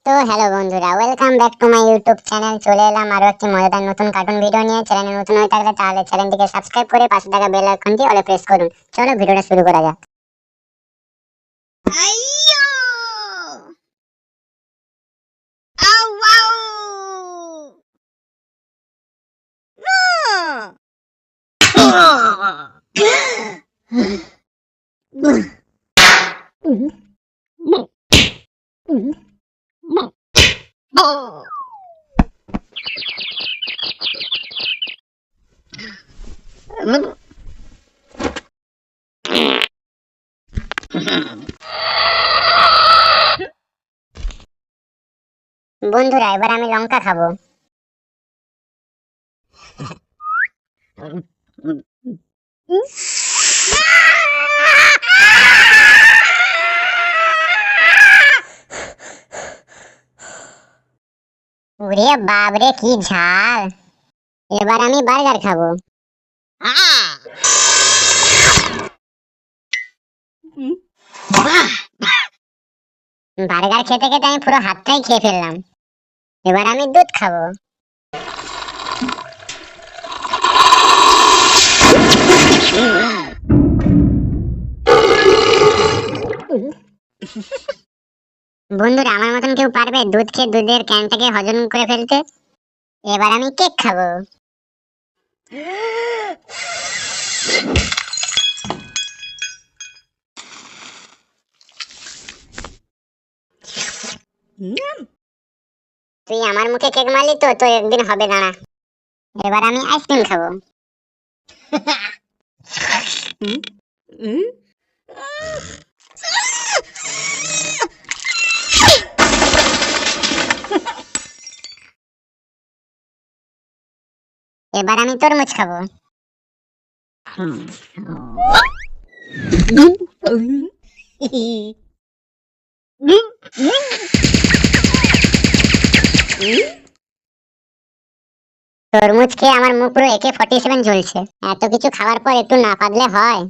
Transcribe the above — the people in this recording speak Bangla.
তো হ্যালো বন্ধুরা, welcome back to my YouTube channel. চলে এলাম আরো একটি মজাদার নতুন কার্টুন ভিডিও নিয়ে। চ্যানেলে নতুন হয়ে থাকলে তাহলে চ্যানেলটিকে সাবস্ক্রাইব করে পাশে থাকা বেল আইকনটি অলে প্রেস করুন। চলো ভিডিওটা শুরু করা যাক। আইয়ো! আউ আউ! বন্ধুরা, এবার আমি লঙ্কা খাবো। ওরে বাবরে, কি ঝাল! এবার আমি বার্গার খাবো। বার্গার খেতে খেতে আমি পুরো হাতটাই খেয়ে ফেললাম। এবার আমি দুধ খাবো। বন্ধুরা, আমার মতন কেউ পারবে দুধ খেয়ে দুধের ক্যানটাকে হজম করে ফেলতে? এবার আমি কেক খাবো। তুই আমার মুখে কেক মারলি তো তো একদিন হবে, দাঁড়া। এবার আমি আইসক্রিম খাবো। এবার আমি তরমুজ খাবো। তরমুজ খেয়ে আমার মুখ পুরো AK-47 জ্বলছে। এত কিছু খাওয়ার পর একটু না পারলে হয়?